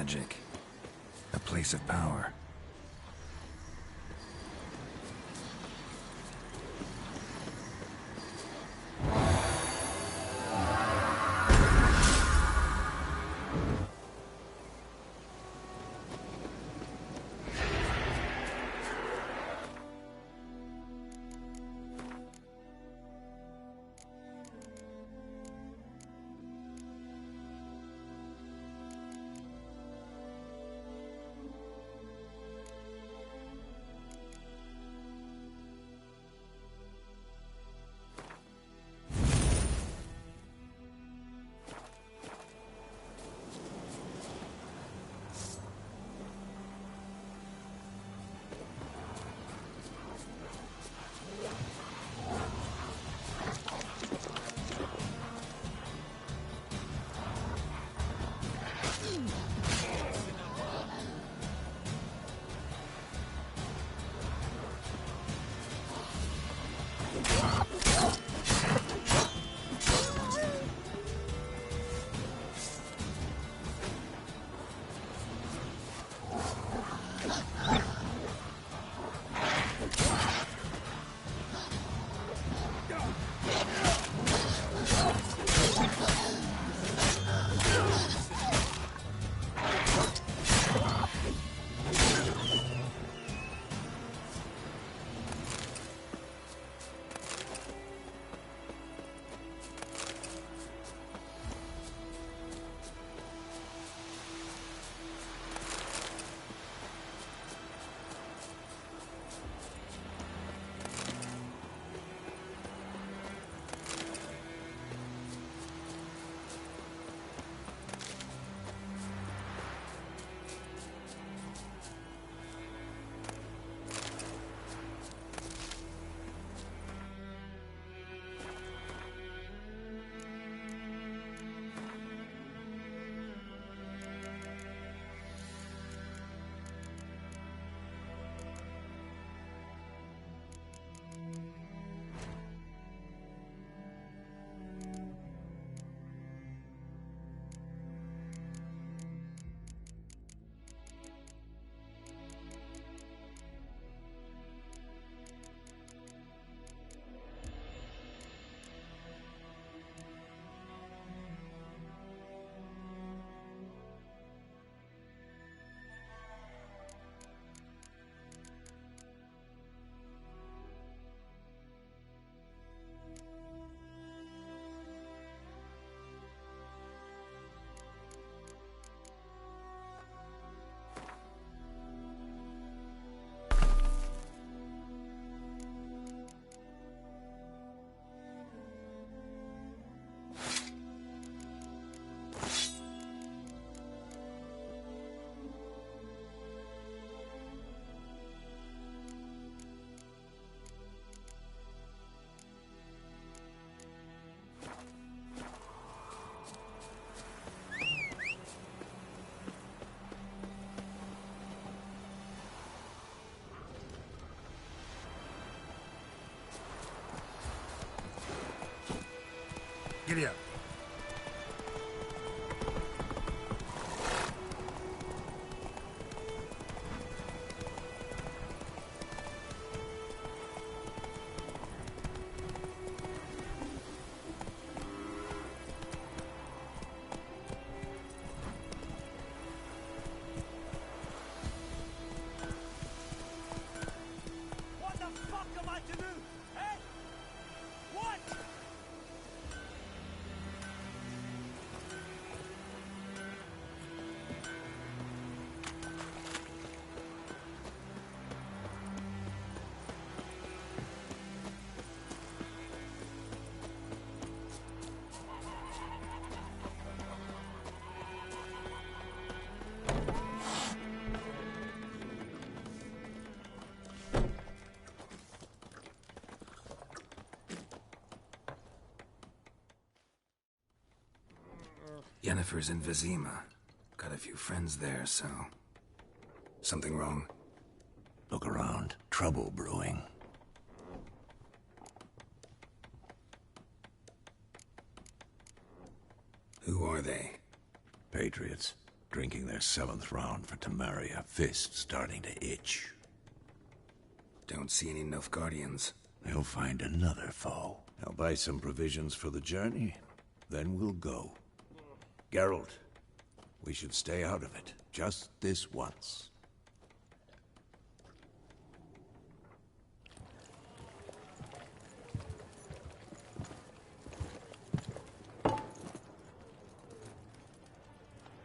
magic. A place of power. Giddy up. What the fuck am I to do? Eh? What? Yennefer's in Vizima. Got a few friends there, so... Something wrong? Look around. Trouble brewing. Who are they? Patriots. drinking their 7th round for Temeria, fist starting to itch. Don't see any Nilfgaardians. They'll find another foe. I'll buy some provisions for the journey, then we'll go. Geralt, we should stay out of it, just this once.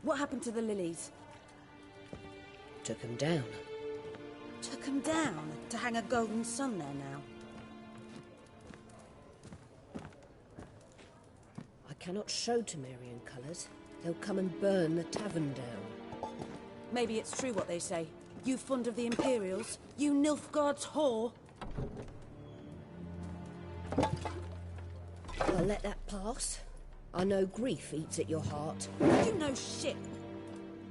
What happened to the lilies? Took him down. Took them down to hang a golden sun there now. I cannot show Temerian colours. They'll come and burn the tavern down. Maybe it's true what they say. You fond of the Imperials? You Nilfgaard's whore? I'll let that pass. I know grief eats at your heart. You know shit.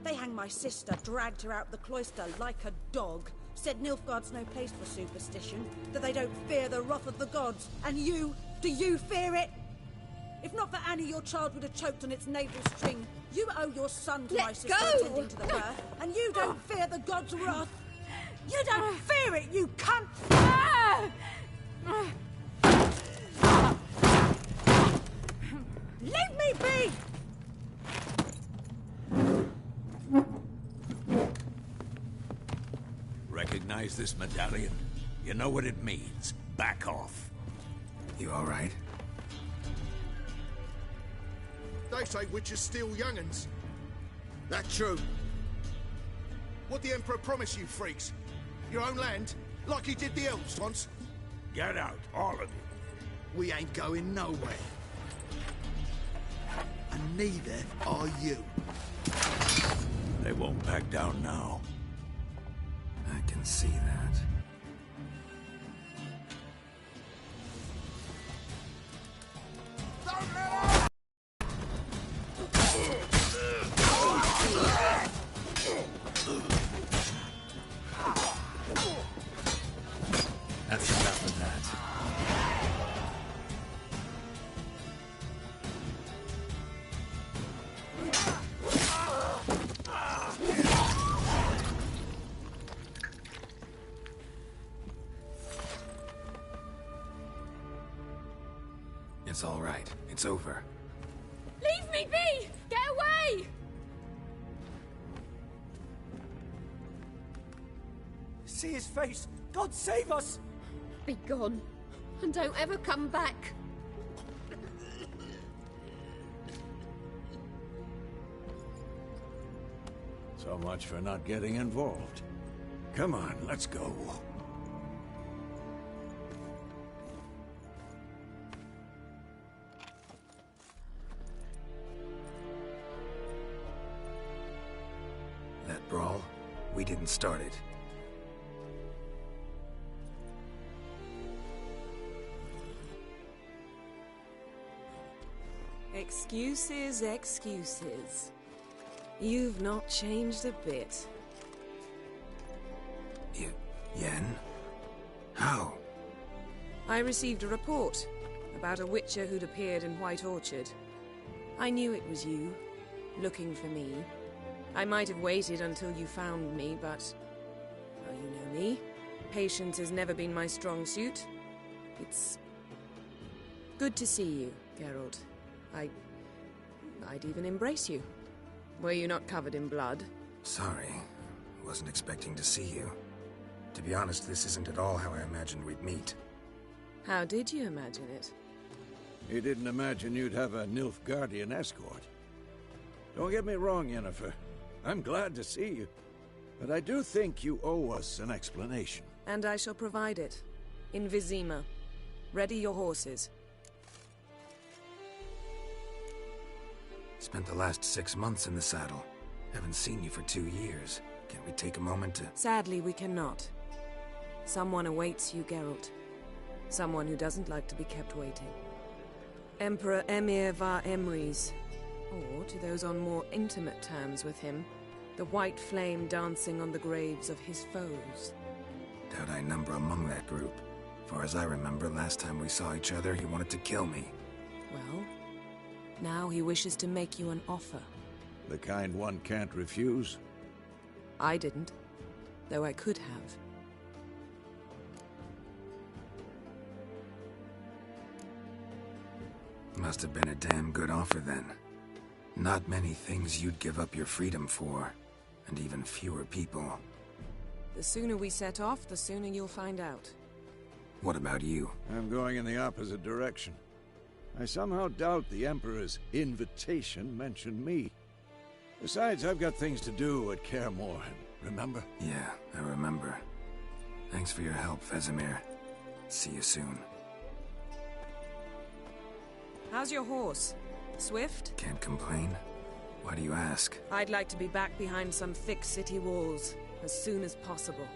They hanged my sister, dragged her out the cloister like a dog. Said Nilfgaard's no place for superstition, that they don't fear the wrath of the gods. And you, do you fear it? If not for Annie, your child would have choked on its navel string. You owe your son to my sister attending to the birth, and you don't fear the gods' wrath. You don't fear it, you cunt! Leave me be! Recognize this medallion? You know what it means. Back off. You all right? They say witches steal young'uns. That true. What the Emperor promised you, freaks? Your own land? Like he did the elves once? Get out, all of you. We ain't going nowhere. And neither are you. They won't back down now. I can see that. That's enough of that. It's all right. It's over. Leave me be! Get away! See his face! God save us! Be gone, and don't ever come back. So much for not getting involved. Come on, let's go. That brawl, we didn't start it. Excuses, excuses. You've not changed a bit. Yen? How? I received a report about a witcher who'd appeared in White Orchard. I knew it was you, looking for me. I might have waited until you found me, but... well, you know me. Patience has never been my strong suit. It's... good to see you, Geralt. I'd even embrace you. Were you not covered in blood? Sorry. Wasn't expecting to see you. To be honest, this isn't at all how I imagined we'd meet. How did you imagine it? You didn't imagine you'd have a Nilfgaardian escort. Don't get me wrong, Yennefer. I'm glad to see you. But I do think you owe us an explanation. And I shall provide it. In Vizima. Ready your horses. Spent the last 6 months in the saddle. Haven't seen you for 2 years. Can't we take a moment to... Sadly, we cannot. Someone awaits you, Geralt. Someone who doesn't like to be kept waiting. Emperor Emhyr var Emreis. Or, to those on more intimate terms with him, the white flame dancing on the graves of his foes. Doubt I number among that group. Far as I remember, last time we saw each other, he wanted to kill me. Well, now he wishes to make you an offer. The kind one can't refuse? I didn't, though I could have. Must have been a damn good offer then. Not many things you'd give up your freedom for, and even fewer people. The sooner we set off, the sooner you'll find out. What about you? I'm going in the opposite direction. I somehow doubt the Emperor's invitation mentioned me. Besides, I've got things to do at Kaer Morhen, remember? Yeah, I remember. Thanks for your help, Vesemir. See you soon. How's your horse? Swift? Can't complain. Why do you ask? I'd like to be back behind some thick city walls as soon as possible.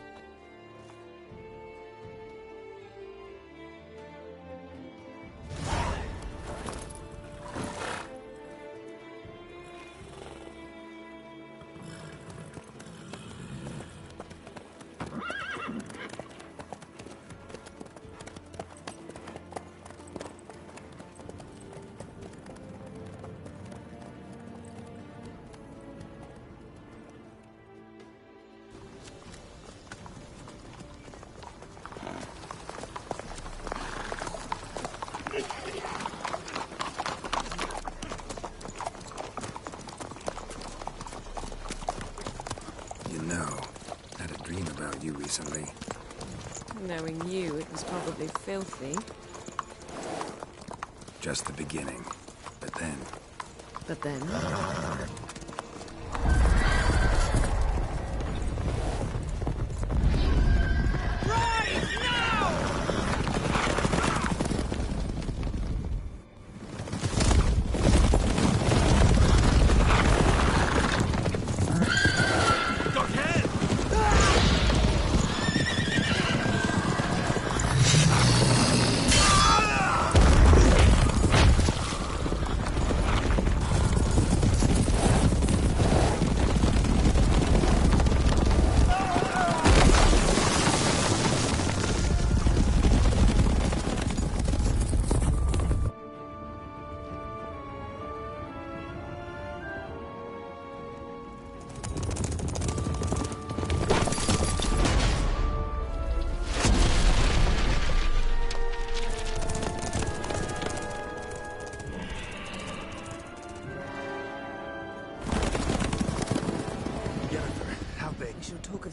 You recently. Knowing you, it was probably filthy. Just the beginning. But then... But then?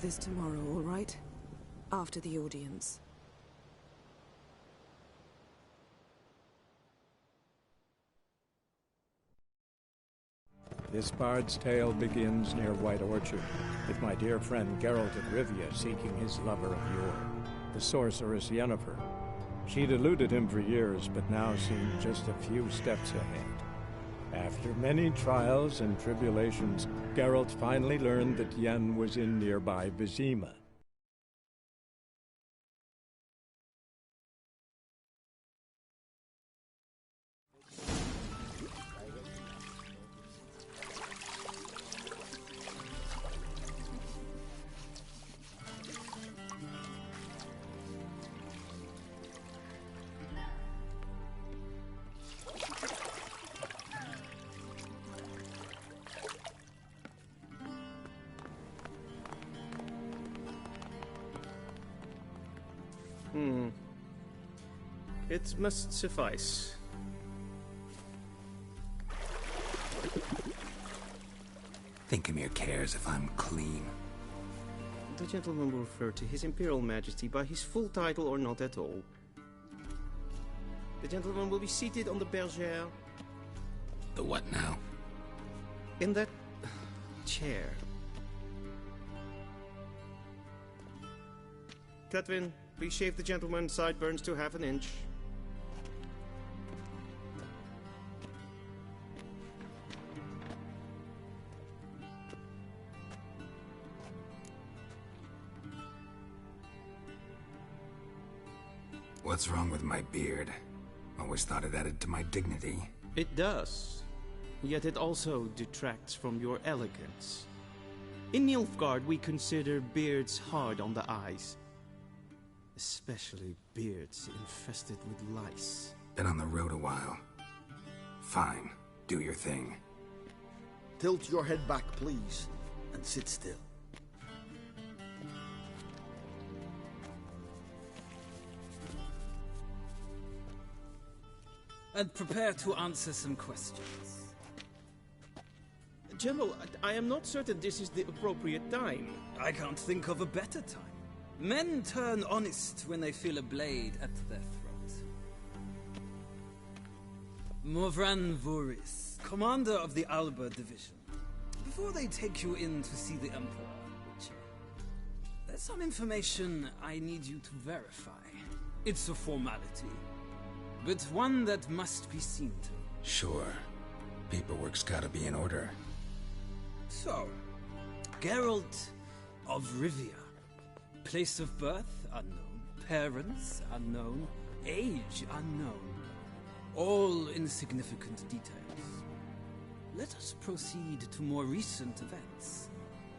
This tomorrow, all right? After the audience. This bard's tale begins near White Orchard, with my dear friend Geralt of Rivia seeking his lover of yore, the sorceress Yennefer. She'd eluded him for years, but now seemed just a few steps ahead. After many trials and tribulations, Geralt finally learned that Yen was in nearby Vizima. It must suffice. Thinkamir cares if I'm clean. The gentleman will refer to His Imperial Majesty by his full title or not at all. The gentleman will be seated on the bergère. The what now? In that chair. Cletwin, please shave the gentleman's sideburns to half an inch. What's wrong with my beard? Always thought it added to my dignity. It does. Yet it also detracts from your elegance. In Nilfgaard, we consider beards hard on the eyes. Especially beards infested with lice. Been on the road a while. Fine. Do your thing. Tilt your head back, please, and sit still. And prepare to answer some questions. General, I am not certain this is the appropriate time. I can't think of a better time. Men turn honest when they feel a blade at their throat. Morvran Voorhis, commander of the Alba Division. Before they take you in to see the Emperor, Witcher, there's some information I need you to verify. It's a formality, but one that must be seen to. Sure. Paperwork's gotta be in order. So, Geralt of Rivia. Place of birth unknown. Parents unknown. Age unknown. All insignificant details. Let us proceed to more recent events.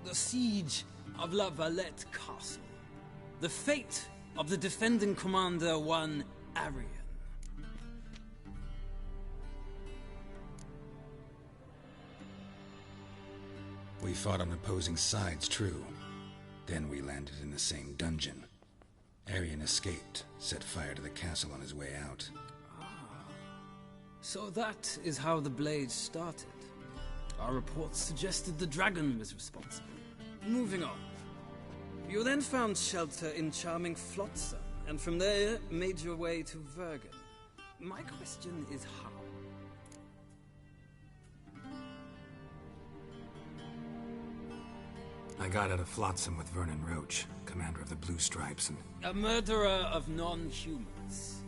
The siege of La Valette Castle. The fate of the defending commander, one Arian. We fought on opposing sides, true. Then we landed in the same dungeon. Arian escaped, set fire to the castle on his way out. So that is how the Blade started. Our reports suggested the dragon was responsible. Moving on. You then found shelter in charming Flotsam, and from there made your way to Vergen. My question is how? I got out of Flotsam with Vernon Roach, commander of the Blue Stripes, and... A murderer of non-humans.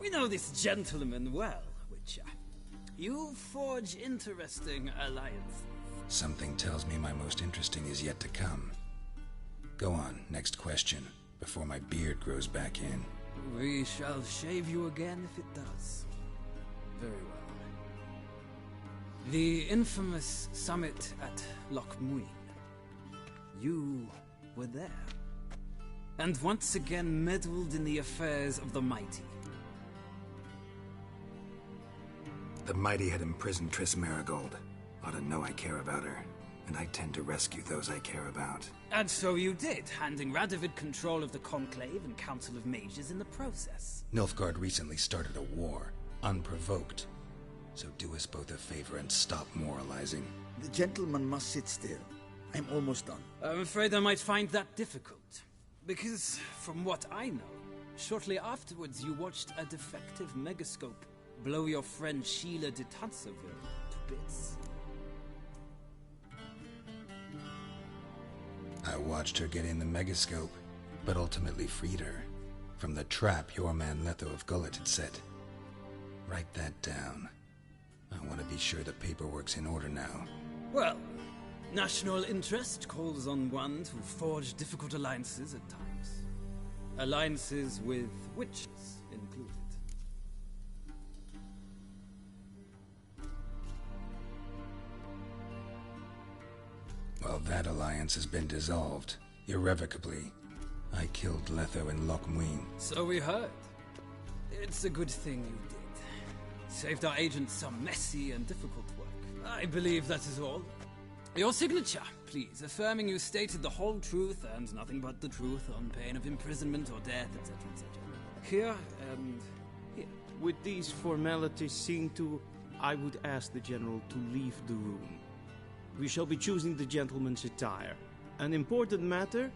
We know this gentleman well, Witcher. You forge interesting alliances. Something tells me my most interesting is yet to come. Go on, next question, before my beard grows back in. We shall shave you again if it does. Very well. The infamous summit at Loch Muin. You were there. And once again meddled in the affairs of the mighty. The mighty had imprisoned Triss Marigold. Ought to know I care about her, and I tend to rescue those I care about. And so you did, handing Radovid control of the Conclave and Council of Mages in the process. Nilfgaard recently started a war, unprovoked. So do us both a favor and stop moralizing. The gentleman must sit still. I'm almost done. I'm afraid I might find that difficult. Because, from what I know, shortly afterwards you watched a defective megascope blow your friend Sheila de Tanserville to bits. I watched her get in the megascope, but ultimately freed her from the trap your man Letho of Gullet had set. Write that down. I want to be sure the paperwork's in order now. Well, national interest calls on one to forge difficult alliances at times. Alliances with witches included. Well, that alliance has been dissolved, irrevocably. I killed Letho in Loch Muin. So we heard. It's a good thing you did. Saved our agents some messy and difficult work. I believe that is all. Your signature, please, affirming you stated the whole truth and nothing but the truth on pain of imprisonment or death, etc., etc. Here and here. With these formalities seen to, I would ask the General to leave the room. We shall be choosing the gentleman's attire. An important matter,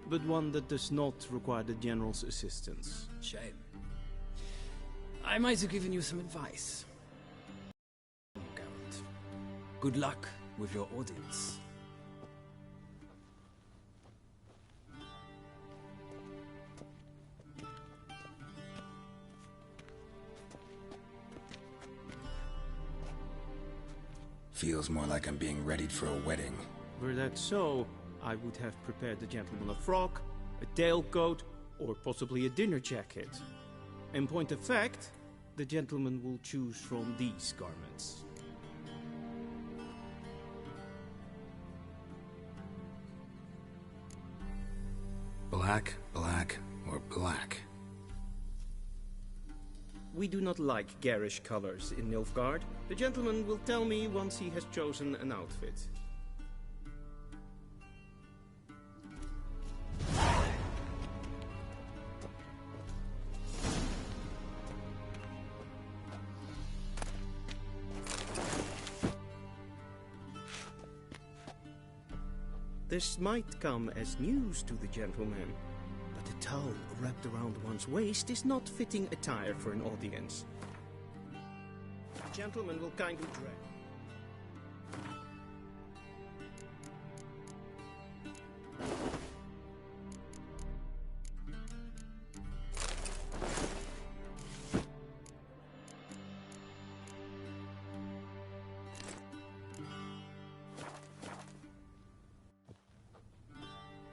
but one that does not require the General's assistance. Shame. I might have given you some advice. Geralt. Good luck with your audience. Feels more like I'm being readied for a wedding. Were that so, I would have prepared the gentleman a frock, a tailcoat, or possibly a dinner jacket. In point of fact, the gentleman will choose from these garments. Black, black, or black? We do not like garish colors in Nilfgaard. The gentleman will tell me once he has chosen an outfit. This might come as news to the gentleman, but a towel wrapped around one's waist is not fitting attire for an audience. The gentleman will kindly dress.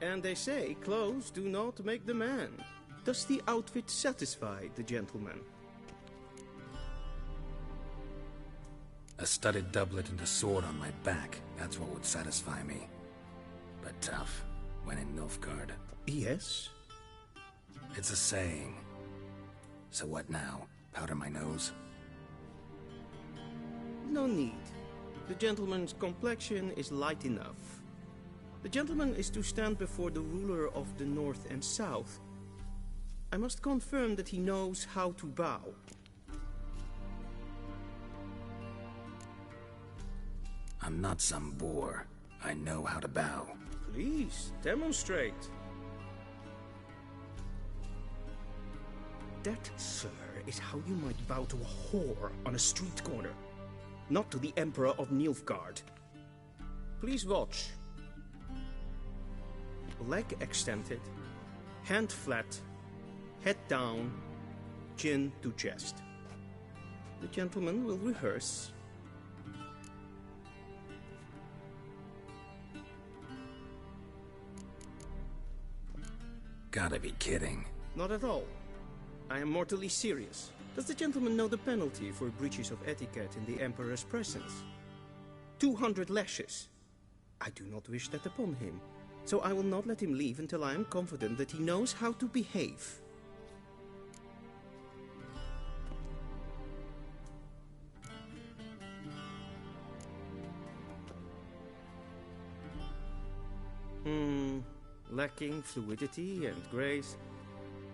And they say clothes do not make the man. Does the outfit satisfy the gentleman? A studded doublet and a sword on my back, that's what would satisfy me. But tough, when in Nilfgaard. Yes? It's a saying. So what now? Powder my nose? No need. The gentleman's complexion is light enough. The gentleman is to stand before the ruler of the North and South. I must confirm that he knows how to bow. I'm not some boor. I know how to bow. Please, demonstrate. That, sir, is how you might bow to a whore on a street corner, not to the Emperor of Nilfgaard. Please watch. Leg extended, hand flat, head down, chin to chest. The gentleman will rehearse. Gotta be kidding. Not at all. I am mortally serious. Does the gentleman know the penalty for breaches of etiquette in the Emperor's presence? 200 lashes. I do not wish that upon him. So I will not let him leave until I am confident that he knows how to behave. Lacking fluidity and grace.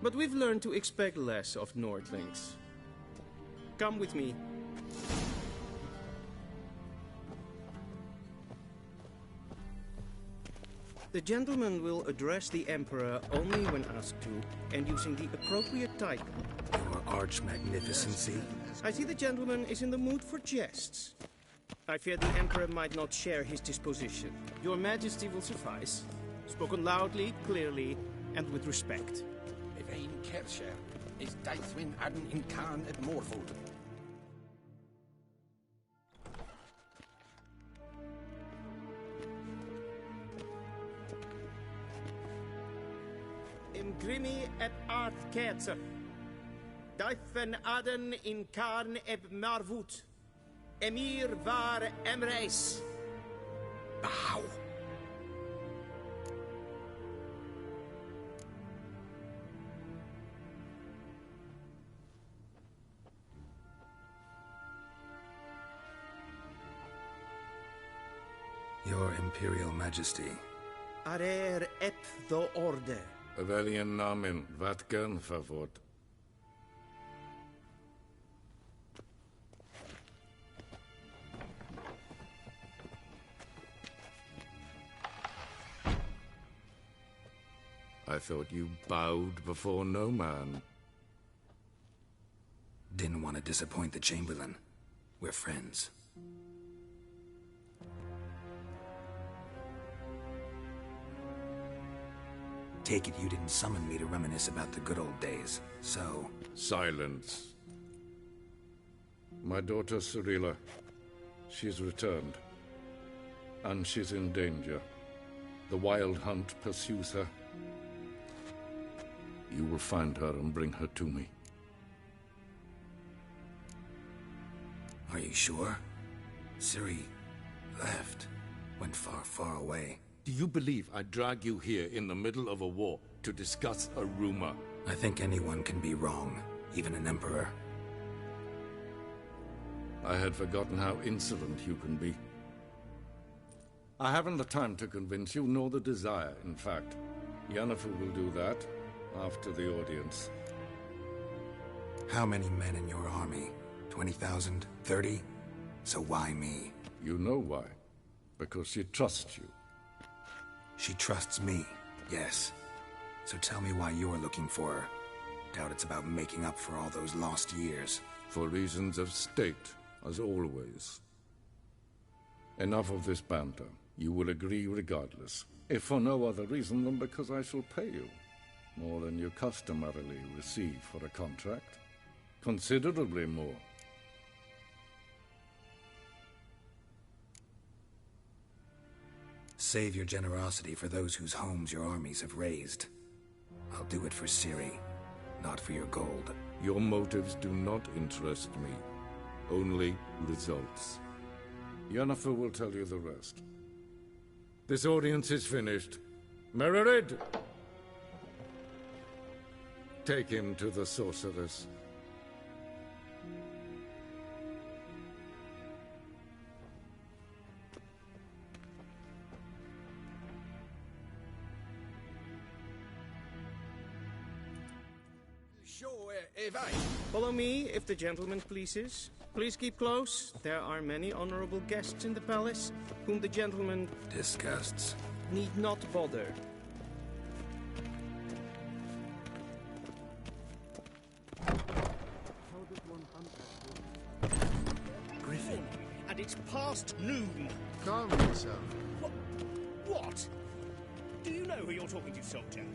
But we've learned to expect less of Nordlings. Come with me. The gentleman will address the Emperor only when asked to, and using the appropriate title. Your Arch-Magnificency? I see the gentleman is in the mood for jests. I fear the Emperor might not share his disposition. Your Majesty will suffice. Spoken loudly, clearly, and with respect. Evain Kersher is Daithwin Adden in Khan at Morfold. Grimi et art Kerzer. Daithwen Adden in Karn eb Marvut. Emir var Emreis. Bow. Your Imperial Majesty. Arer ep the order. Avelian namen, Vatkan favort. I thought you bowed before no man. Didn't want to disappoint the Chamberlain. We're friends. Take it you didn't summon me to reminisce about the good old days, so... Silence. My daughter Cirilla, she's returned. And she's in danger. The Wild Hunt pursues her. You will find her and bring her to me. Are you sure? Ciri left. Went far, far away. Do you believe I'd drag you here in the middle of a war to discuss a rumor? I think anyone can be wrong, even an emperor. I had forgotten how insolent you can be. I haven't the time to convince you, nor the desire, in fact. Yennefer will do that after the audience. How many men in your army? 20,000? 30? So why me? You know why. Because she trusts you. She trusts me, yes. So tell me why you're looking for her. Doubt it's about making up for all those lost years. For reasons of state, as always. Enough of this banter. You will agree regardless. If for no other reason than because I shall pay you. More than you customarily receive for a contract. Considerably more. Save your generosity for those whose homes your armies have razed. I'll do it for Ciri, not for your gold. Your motives do not interest me. Only results. Yennefer will tell you the rest. This audience is finished. Mererid! Take him to the sorceress. Follow me, if the gentleman pleases. Please keep close. There are many honorable guests in the palace, whom the gentleman... disgusts. ...need not bother. Griffin, and it's past noon. Calm yourself. What? Do you know who you're talking to, soldier?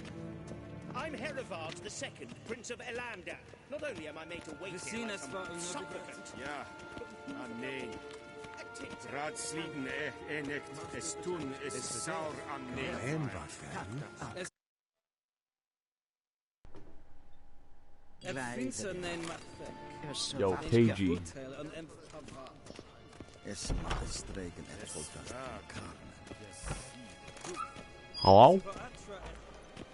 I'm Herivard II, Prince of Elander. Not only am I made to wait here like some supplicant... Ja, nee. Raadsliden echt es tun is saur an Yo, KG. Hello?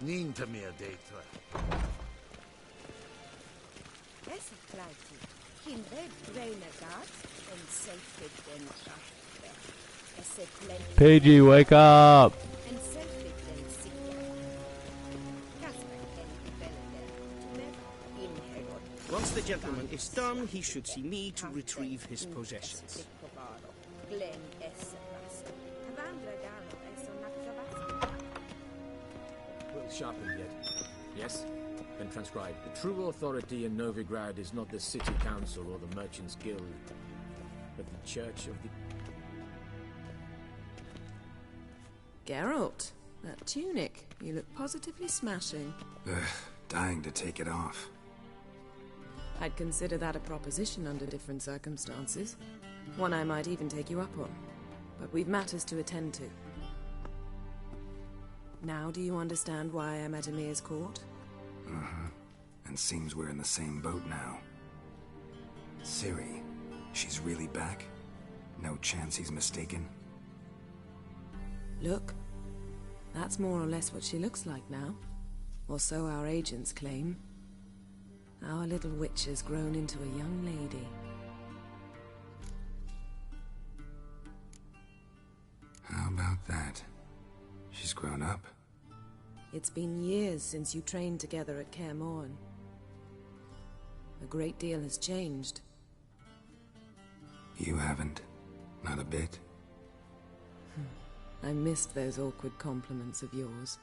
Neen te meer data. Es kleiti. Kin red brainer gat and safety den kraftwerk. Es plenty. PG, wake up! And safety den sicker. Once the gentleman is done, he should see me to retrieve his possessions. Will sharpen yet. Yes? Then transcribe. The true authority in Novigrad is not the city council or the merchants' guild, but the church of the... Geralt, that tunic. You look positively smashing. Dying to take it off. I'd consider that a proposition under different circumstances. One I might even take you up on. But we've matters to attend to. Now do you understand why I'm at Emir's court? Uh-huh. And seems we're in the same boat now. Ciri, she's really back? No chance he's mistaken? Look. That's more or less what she looks like now. Or so our agents claim. Our little witch has grown into a young lady. How about that? She's grown up. It's been years since you trained together at Kaer Morhen. A great deal has changed. You haven't. Not a bit. I missed those awkward compliments of yours.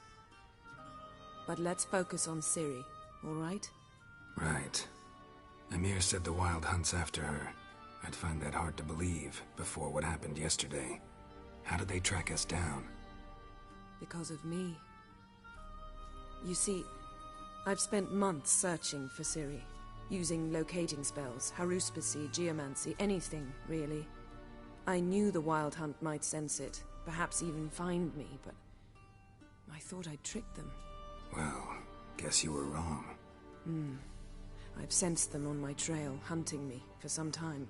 But let's focus on Ciri, all right? Right. Emir said the Wild Hunt's after her. I'd find that hard to believe before what happened yesterday. How did they track us down? Because of me. You see, I've spent months searching for Ciri, using locating spells, haruspicy, geomancy, anything, really. I knew the Wild Hunt might sense it, perhaps even find me, but I thought I'd tricked them. Well, guess you were wrong. I've sensed them on my trail, hunting me, for some time.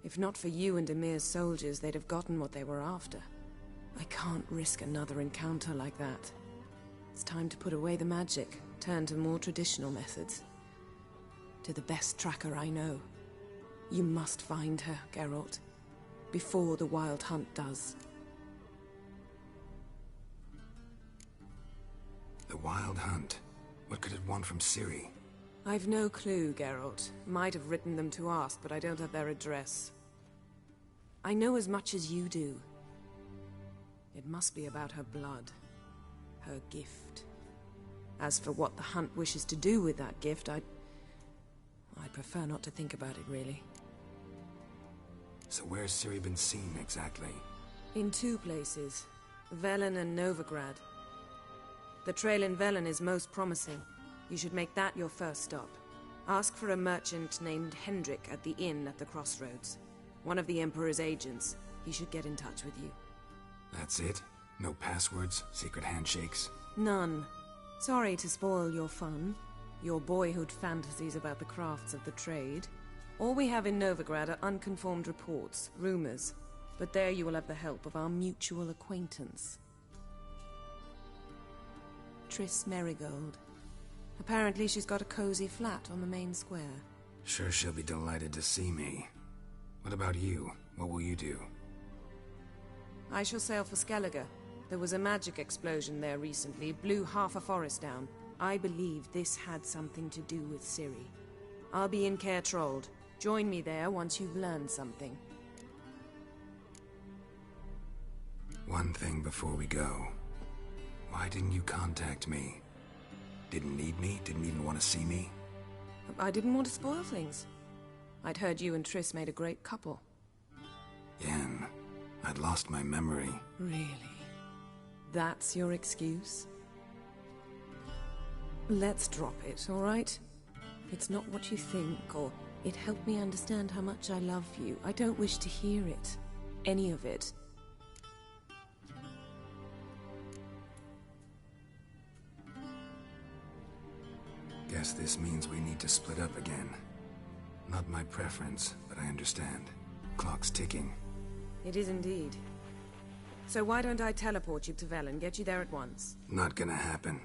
If not for you and Emir's soldiers, they'd have gotten what they were after. I can't risk another encounter like that. It's time to put away the magic, turn to more traditional methods. To the best tracker I know. You must find her, Geralt. Before the Wild Hunt does. The Wild Hunt? What could it want from Ciri? I've no clue, Geralt. Might have written them to ask, but I don't have their address. I know as much as you do. It must be about her blood. Her gift. As for what the Hunt wishes to do with that gift, I'd prefer not to think about it, really. So where's Ciri been seen, exactly? In 2 places. Velen and Novigrad. The trail in Velen is most promising. You should make that your first stop. Ask for a merchant named Hendrik at the inn at the crossroads. One of the Emperor's agents. He should get in touch with you. That's it? No passwords? Secret handshakes? None. Sorry to spoil your fun. Your boyhood fantasies about the crafts of the trade. All we have in Novigrad are unconfirmed reports, rumors. But there you will have the help of our mutual acquaintance. Triss Merigold. Apparently she's got a cozy flat on the main square. Sure she'll be delighted to see me. What about you? What will you do? I shall sail for Skellige. There was a magic explosion there recently, blew half a forest down. I believe this had something to do with Ciri. I'll be in Caer Trolde. Join me there once you've learned something. One thing before we go. Why didn't you contact me? Didn't need me? Didn't even want to see me? I didn't want to spoil things. I'd heard you and Triss made a great couple. Yen, I'd lost my memory. Really? That's your excuse? Let's drop it, all right? It's not what you think, or it helped me understand how much I love you. I don't wish to hear it. Any of it. Guess this means we need to split up again. Not my preference, but I understand. Clock's ticking. It is indeed. So why don't I teleport you to Velen, get you there at once? Not gonna happen.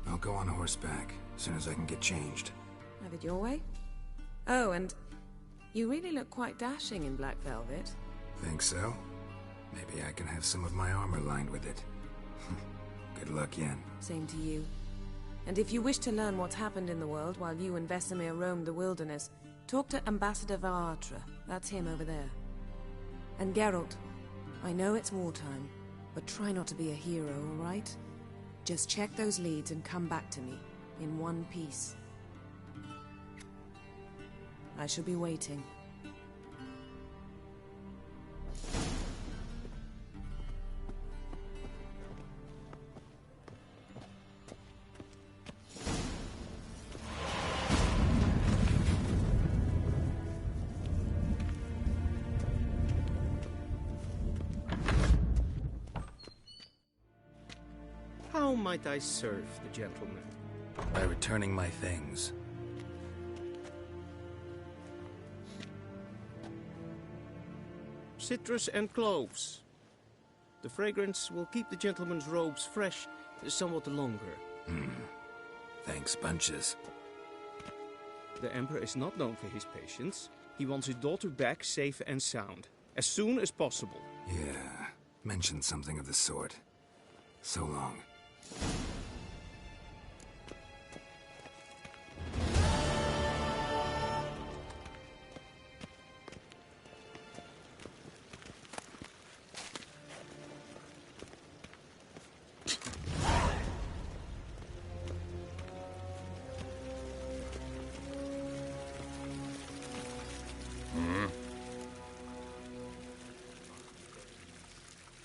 I'll go on horseback, as soon as I can get changed. Have it your way? Oh, and you really look quite dashing in black velvet. Think so? Maybe I can have some of my armor lined with it. Good luck, Yen. Same to you. And if you wish to learn what's happened in the world while you and Vesemir roamed the wilderness, talk to Ambassador Varatra. That's him over there. And Geralt, I know it's wartime, but try not to be a hero, all right? Just check those leads and come back to me, in one piece. I shall be waiting. How might I serve the gentleman? By returning my things. Citrus and cloves. The fragrance will keep the gentleman's robes fresh somewhat longer. Thanks, bunches. The Emperor is not known for his patience. He wants his daughter back safe and sound, as soon as possible. Yeah, mentioned something of the sort. So long.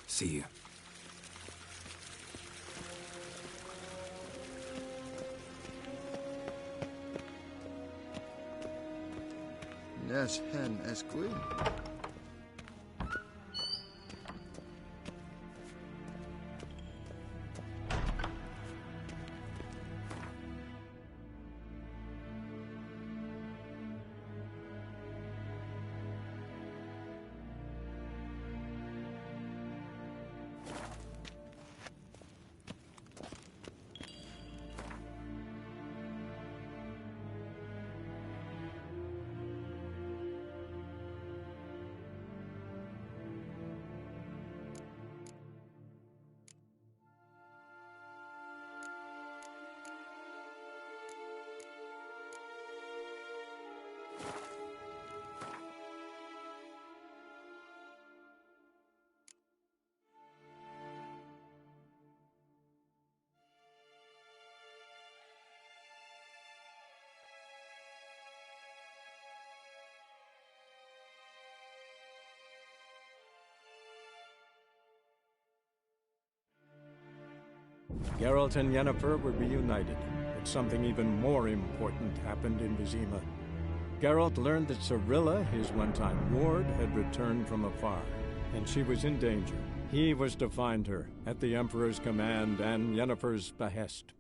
See you. Yes, hen es glue. Geralt and Yennefer were reunited, but something even more important happened in Vizima. Geralt learned that Cirilla, his one-time ward, had returned from afar, and she was in danger. He was to find her, at the Emperor's command and Yennefer's behest.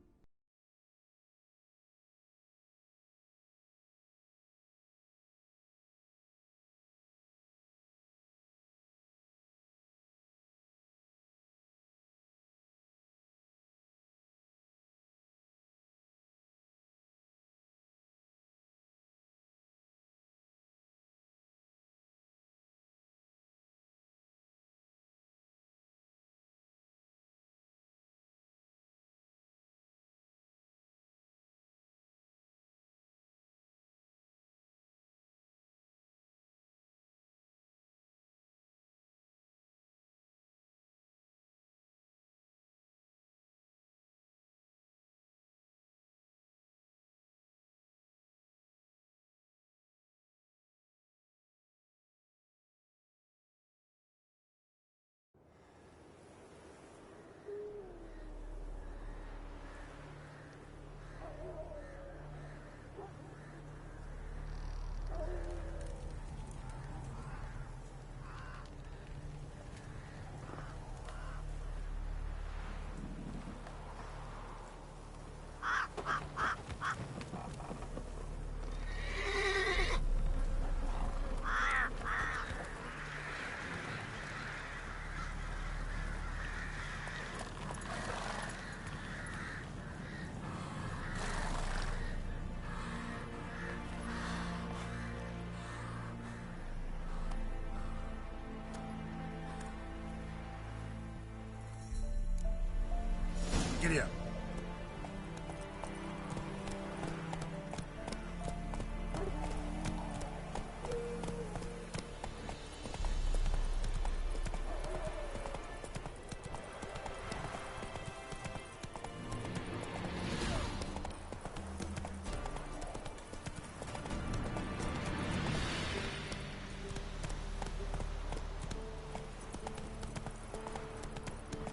Giddy up.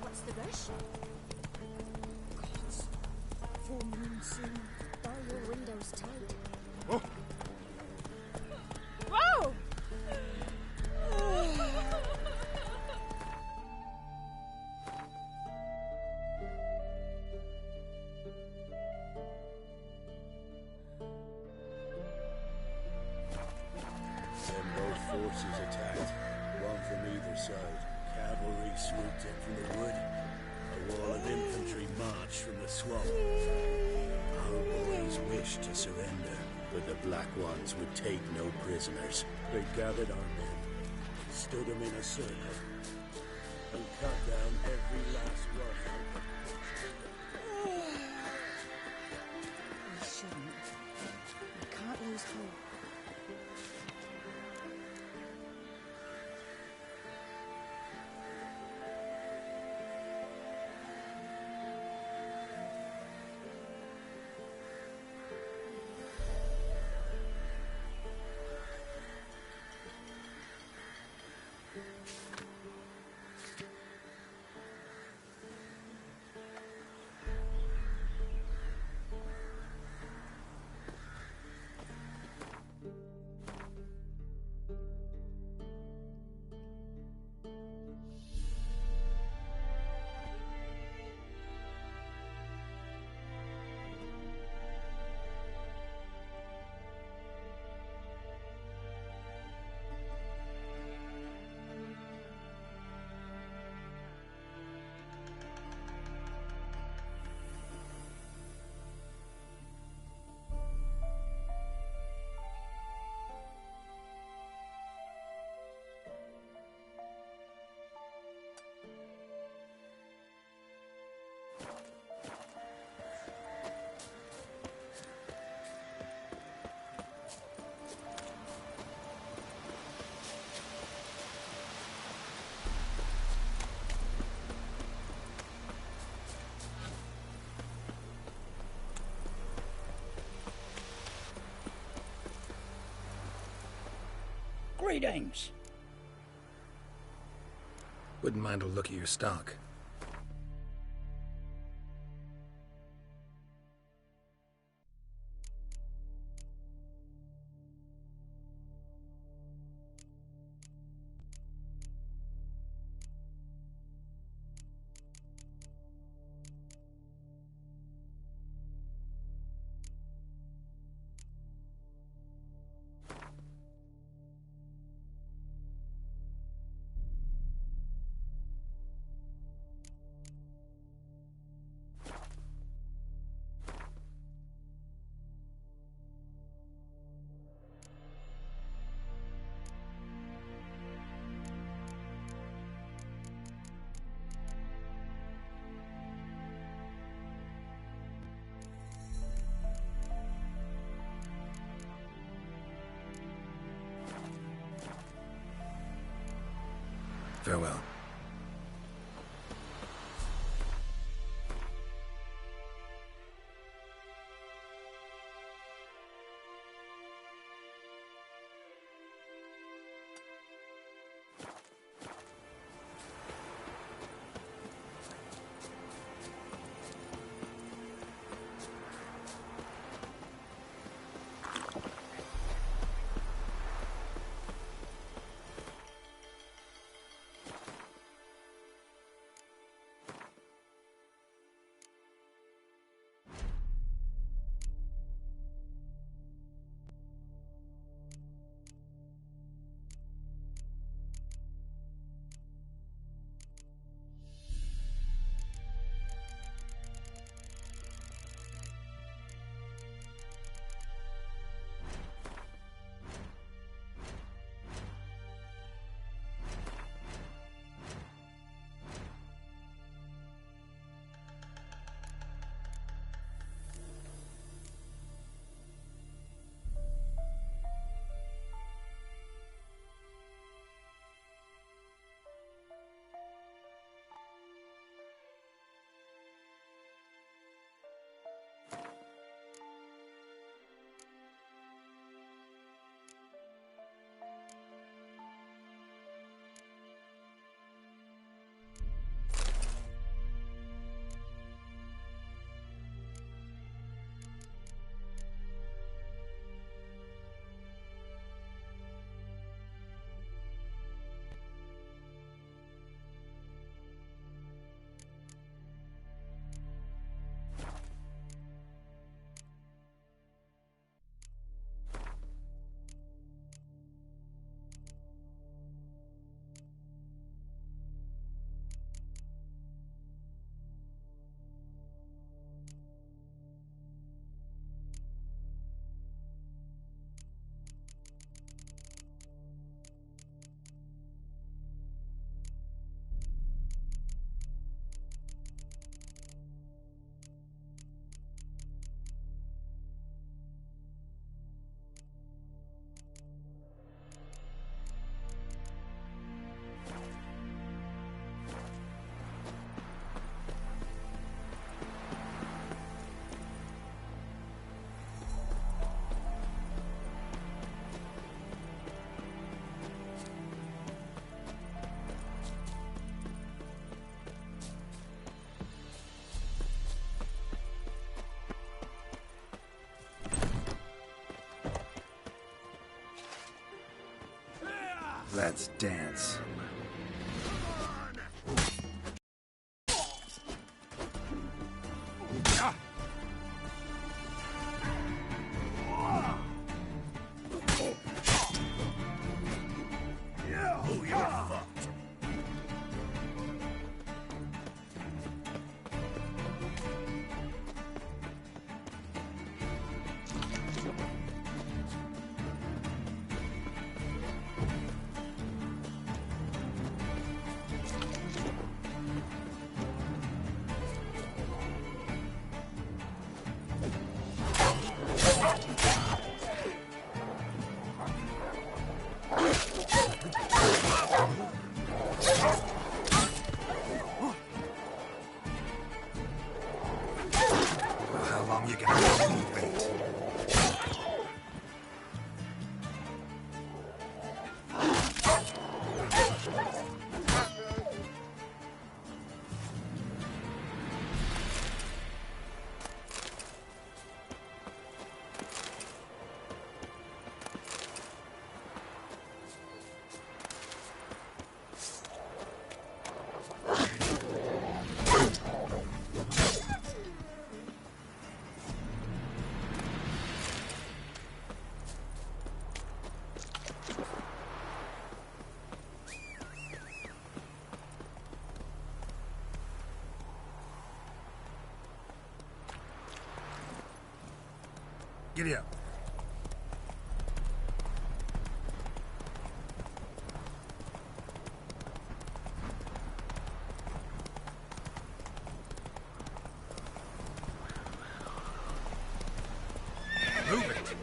What's the rush? Gods. Full moon soon. Bar your windows tight. Oh. Whoa! Then both forces attacked, one from either side. Cavalry swooped in from the wood. A wall of infantry marched from the swamp. Our boys wished to surrender, but the Black Ones would take no prisoners. They gathered our men, stood them in a circle, and cut down every last one. I shouldn't. I can't lose hope. Greetings. Wouldn't mind a look at your stock. Farewell. Let's dance. Giddy up. Move it.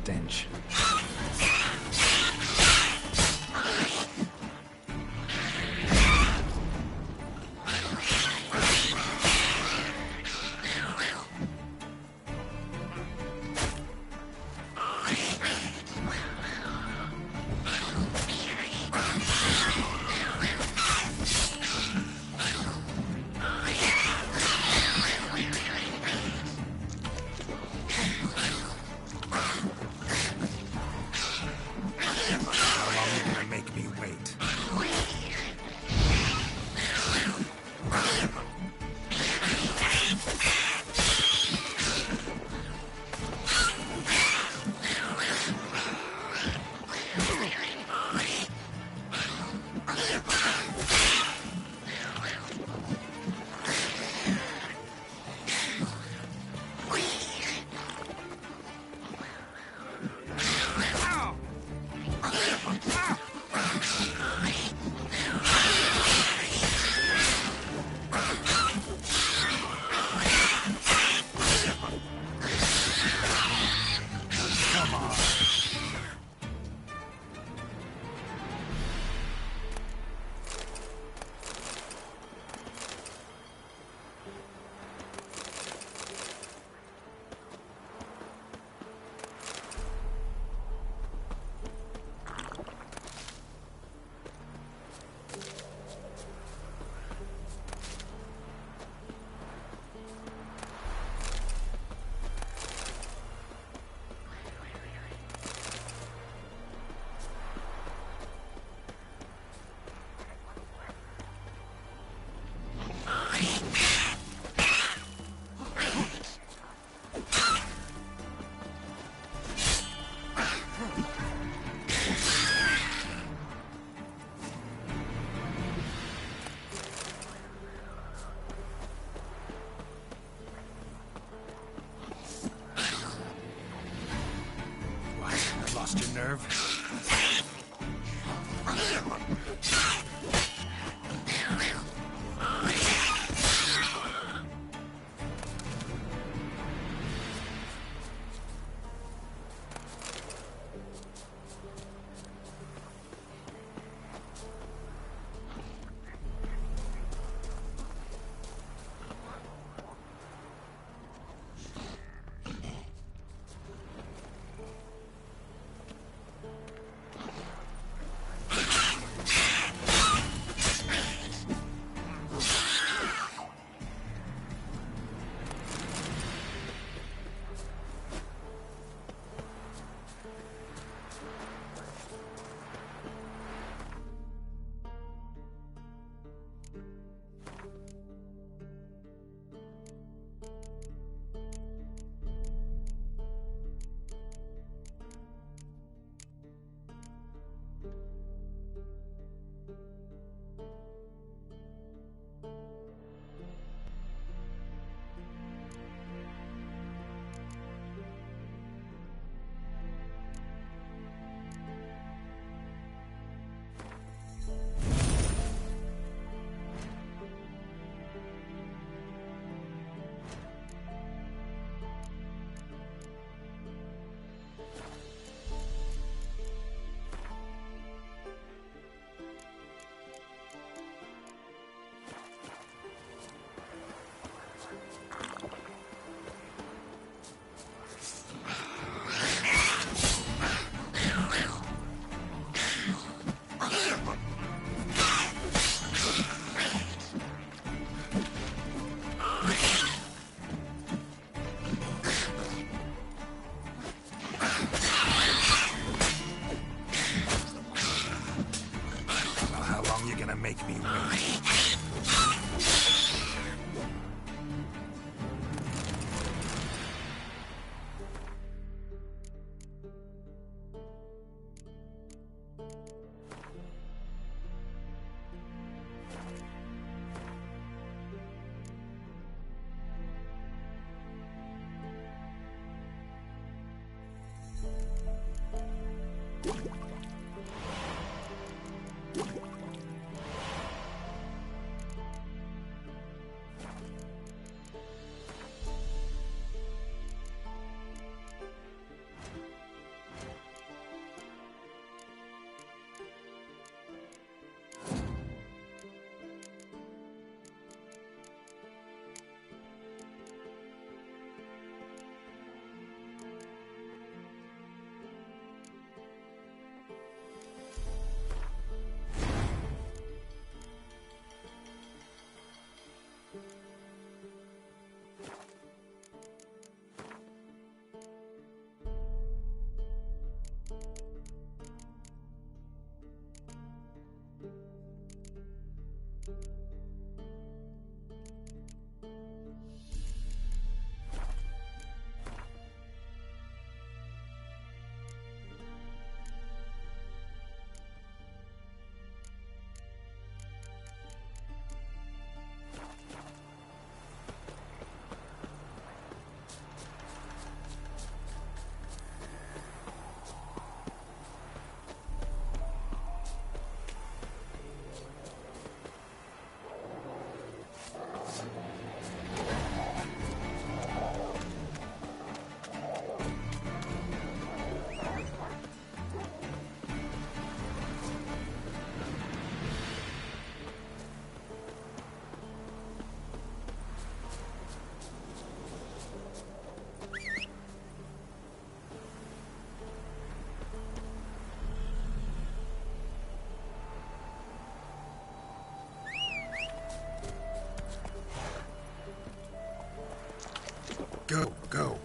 stench. Lost your nerve? Make me wait. Go, go.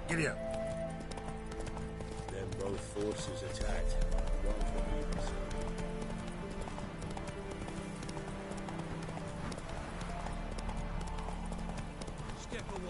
Giddy up. Then both forces attacked. One from either side. Step away.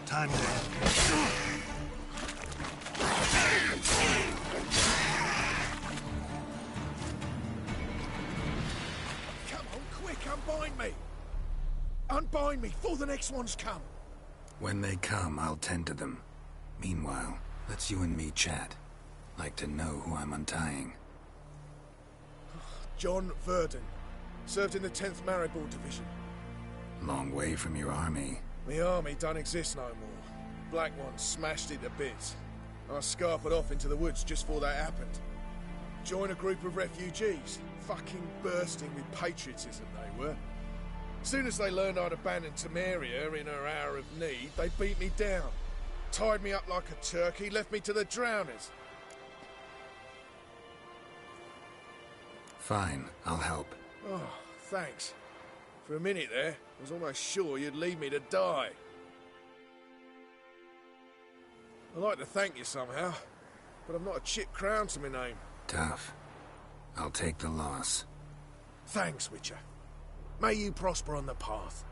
Time to end. Come on, quick, unbind me! Unbind me, before the next ones come! When they come, I'll tend to them. Meanwhile, let's you and me chat. Like to know who I'm untying. John Verdon. Served in the 10th Maribor Division. Long way from your army. The army don't exist no more. Black Ones smashed it to bits. I scarpered off into the woods just before that happened. Joined a group of refugees. Fucking bursting with patriotism they were. Soon as they learned I'd abandoned Temeria in her hour of need, they beat me down. Tied me up like a turkey, left me to the drowners. Fine, I'll help. Oh, thanks. For a minute there, I was almost sure you'd leave me to die. I'd like to thank you somehow, but I've not a chip crown to my name. Tough. I'll take the loss. Thanks, Witcher. May you prosper on the path.